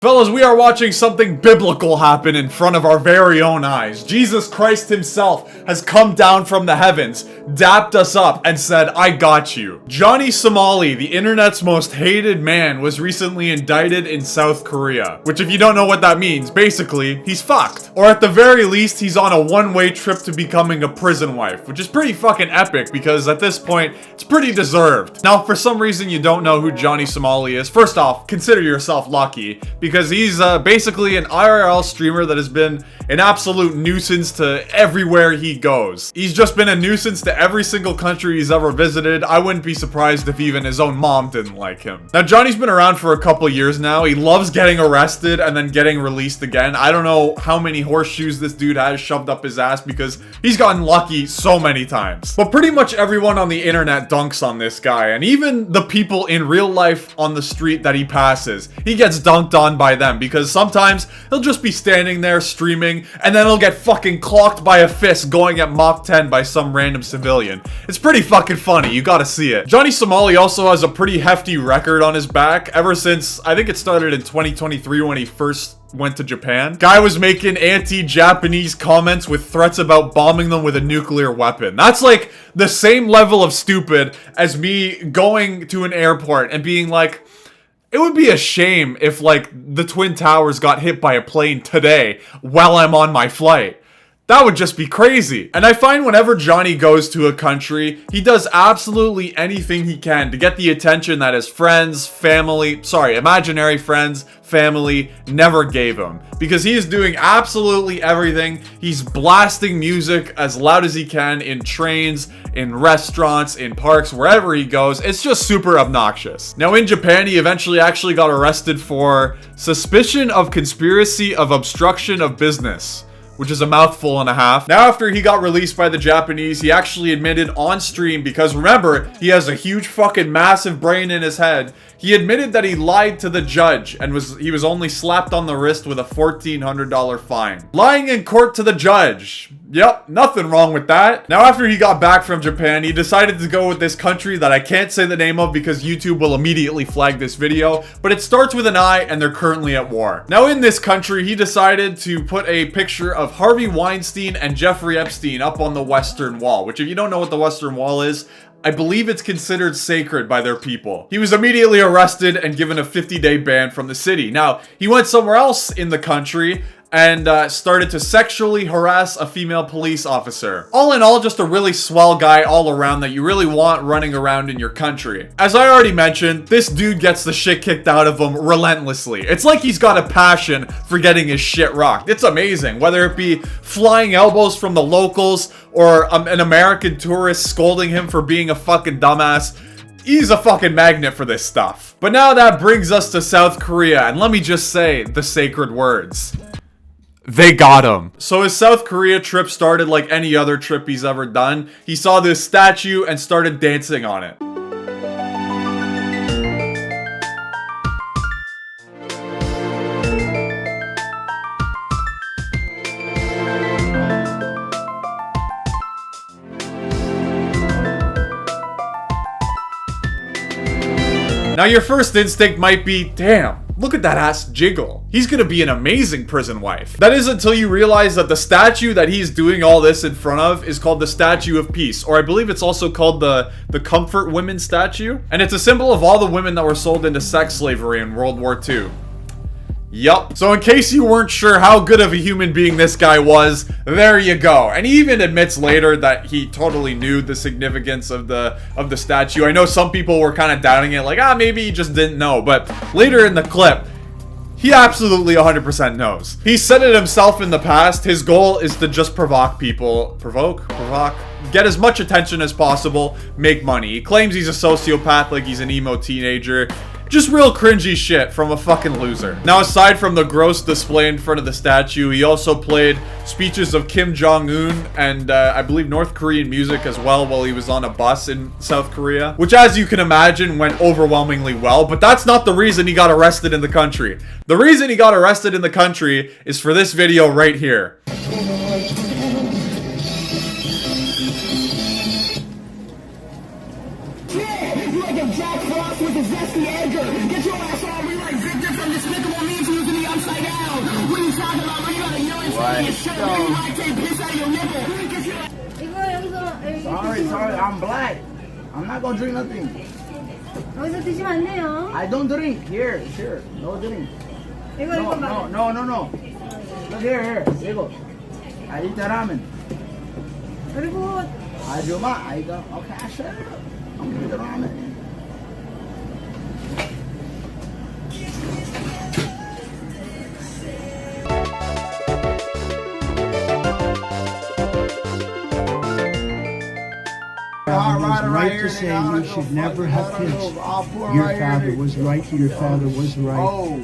Fellas, we are watching something biblical happen in front of our very own eyes. Jesus Christ himself has come down from the heavens, dapped us up, and said, I got you. Johnny Somali, the internet's most hated man, was recently indicted in South Korea. Which, if you don't know what that means, basically, he's fucked. Or at the very least, he's on a one-way trip to becoming a prison wife, which is pretty fucking epic because at this point, it's pretty deserved. Now, if for some reason you don't know who Johnny Somali is, first off, consider yourself lucky, because he's basically an IRL streamer that has been an absolute nuisance to everywhere he goes. He's just been a nuisance to every single country he's ever visited. I wouldn't be surprised if even his own mom didn't like him. Now, Johnny's been around for a couple years now. He loves getting arrested and then getting released again. I don't know how many horseshoes this dude has shoved up his ass because he's gotten lucky so many times. But pretty much everyone on the internet dunks on this guy, and even the people in real life on the street that he passes, he gets dunked on by them. Because sometimes he'll just be standing there streaming and then he'll get fucking clocked by a fist going at Mach 10 by some random civilian. It's pretty fucking funny, you gotta see it. Johnny Somali also has a pretty hefty record on his back ever since, I think it started in 2023 when he first went to Japan. Guy was making anti-Japanese comments with threats about bombing them with a nuclear weapon. That's like the same level of stupid as me going to an airport and being like, it would be a shame if, like, the Twin Towers got hit by a plane today while I'm on my flight. That would just be crazy. And I find whenever Johnny goes to a country, he does absolutely anything he can to get the attention that his friends, imaginary friends, family never gave him. Because he is doing absolutely everything. He's blasting music as loud as he can in trains, in restaurants, in parks, wherever he goes. It's just super obnoxious. Now in Japan, he eventually actually got arrested for suspicion of conspiracy of obstruction of business, which is a mouthful and a half. Now, after he got released by the Japanese, he actually admitted on stream, because remember, he has a huge fucking massive brain in his head. He admitted that he lied to the judge and he was only slapped on the wrist with a $1,400 fine. Lying in court to the judge. Yep, nothing wrong with that. Now, after he got back from Japan, he decided to go with this country that I can't say the name of because YouTube will immediately flag this video, but it starts with an I and they're currently at war. Now, in this country, he decided to put a picture of Harvey Weinstein and Jeffrey Epstein up on the Western Wall, which if you don't know what the Western Wall is, I believe it's considered sacred by their people. He was immediately arrested and given a 50-day ban from the city. Now, he went somewhere else in the country and started to sexually harass a female police officer. All in all, just a really swell guy all around that you really want running around in your country. As I already mentioned, this dude gets the shit kicked out of him relentlessly. It's like he's got a passion for getting his shit rocked. It's amazing, whether it be flying elbows from the locals or an American tourist scolding him for being a fucking dumbass. He's a fucking magnet for this stuff. But now that brings us to South Korea, and let me just say the sacred words. They got him. So his South Korea trip started like any other trip he's ever done. He saw this statue and started dancing on it. Now your first instinct might be, damn, look at that ass jiggle. He's gonna be an amazing prison wife. That is until you realize that the statue that he's doing all this in front of is called the Statue of Peace, or I believe it's also called the Comfort Women statue. And it's a symbol of all the women that were sold into sex slavery in World War II. Yup. So in case you weren't sure how good of a human being this guy was, there you go. And he even admits later that he totally knew the significance of the statue. I know some people were kind of doubting it, like, maybe he just didn't know. But later in the clip, he absolutely 100% knows. He said it himself in the past. His goal is to just provoke people. Provoke? Get as much attention as possible, make money. He claims he's a sociopath, like he's an emo teenager. Just real cringy shit from a fucking loser. Now, aside from the gross display in front of the statue, he also played speeches of Kim Jong-un and I believe North Korean music as well while he was on a bus in South Korea, which, as you can imagine, went overwhelmingly well. But that's not the reason he got arrested in the country. The reason he got arrested in the country is for this video right here. Jack Frost with a zesty anger. Get your ass on me like Victor from Despicable Me using Sorry, I'm black. I'm not gonna drink nothing. 여기서 드시면 안 돼요. I don't drink. Here, no drink. No. Look here. 이거. I eat the ramen. 그리고 아줌마, I go. Okay, sure. I'm gonna eat the ramen. It was right to say you should never have kids. Your father was right. Your father was right. Oh.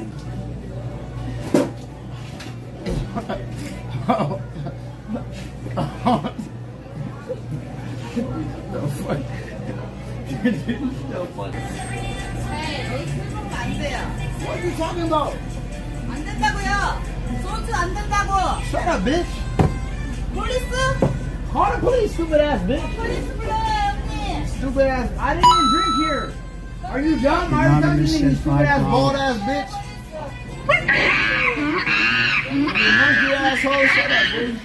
The fuck? What are you talking about? 안 된다고요. 소주 안 된다고. Shut up, bitch. 폴리스? Call the police, stupid ass bitch. 폴리스 불러요, 형님. Stupid ass. I didn't even drink here. Are you dumb? I already done you stupid ass, bald ass bitch. You monkey asshole. Shut up, bitch.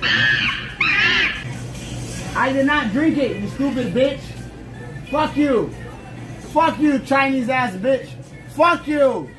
I did not drink it, you stupid bitch. Fuck you. Fuck you, Chinese ass bitch. Fuck you.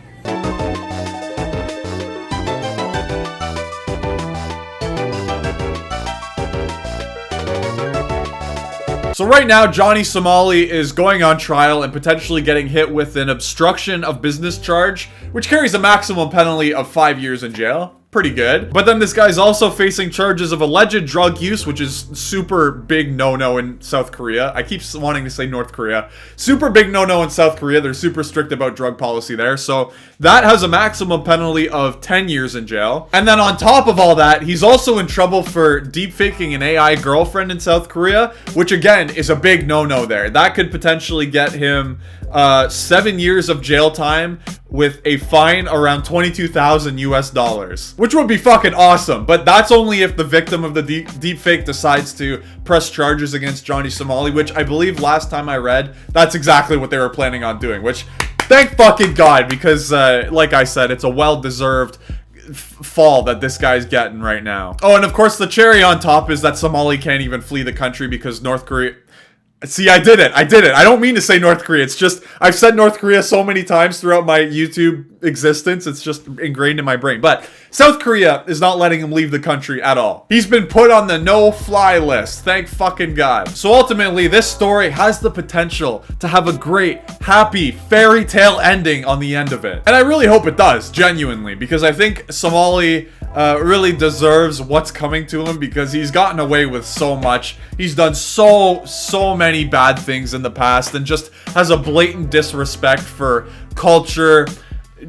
So right now, Johnny Somali is going on trial and potentially getting hit with an obstruction of business charge, which carries a maximum penalty of 5 years in jail. Pretty good. But then this guy's also facing charges of alleged drug use, which is super big no-no in South Korea. I keep wanting to say North Korea. Super big no-no in South Korea. They're super strict about drug policy there. So that has a maximum penalty of 10 years in jail. And then on top of all that, he's also in trouble for deepfaking an AI girlfriend in South Korea, which again is a big no-no there. That could potentially get him 7 years of jail time with a fine around 22,000 US dollars, which would be fucking awesome. But that's only if the victim of the deepfake decides to press charges against Johnny Somali, which I believe last time I read, that's exactly what they were planning on doing, which thank fucking God, because like I said, it's a well-deserved fall that this guy's getting right now. Oh, and of course the cherry on top is that Somali can't even flee the country because North Korea... See, I did it. I don't mean to say North Korea. It's just, I've said North Korea so many times throughout my YouTube existence. It's just ingrained in my brain. But South Korea is not letting him leave the country at all. He's been put on the no-fly list. Thank fucking God. So ultimately, this story has the potential to have a great, happy, fairy tale ending on the end of it. And I really hope it does, genuinely, because I think Somali really deserves what's coming to him because he's gotten away with so much. He's done so many bad things in the past and just has a blatant disrespect for culture,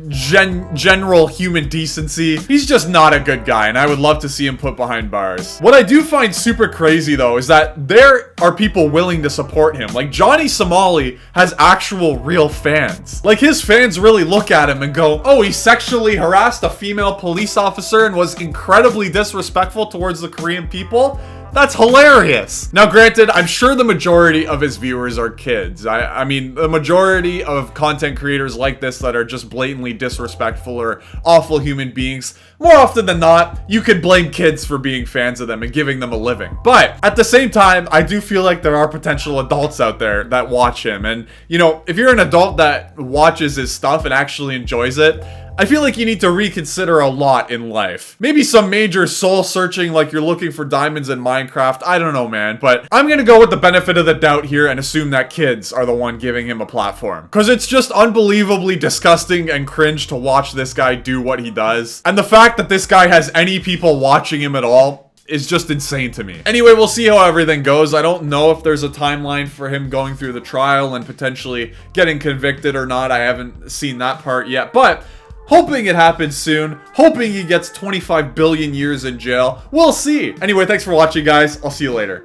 general human decency. He's just not a good guy, and I would love to see him put behind bars. What I do find super crazy, though, is that there are people willing to support him. Like, Johnny Somali has actual real fans. Like, his fans really look at him and go, oh, he sexually harassed a female police officer and was incredibly disrespectful towards the Korean people? That's hilarious. Now, granted, I'm sure the majority of his viewers are kids. I mean, the majority of content creators like this that are just blatantly disrespectful or awful human beings, more often than not, you could blame kids for being fans of them and giving them a living. But at the same time, I do feel like there are potential adults out there that watch him. And, you know, if you're an adult that watches his stuff and actually enjoys it, I feel like you need to reconsider a lot in life. Maybe some major soul searching like you're looking for diamonds in Minecraft. I don't know, man. But I'm gonna go with the benefit of the doubt here and assume that kids are the one giving him a platform. Because it's just unbelievably disgusting and cringe to watch this guy do what he does. And the fact that this guy has any people watching him at all is just insane to me. Anyway, we'll see how everything goes. I don't know if there's a timeline for him going through the trial and potentially getting convicted or not. I haven't seen that part yet. But hoping it happens soon. Hoping he gets 25 billion years in jail. We'll see. Anyway, thanks for watching, guys. I'll see you later.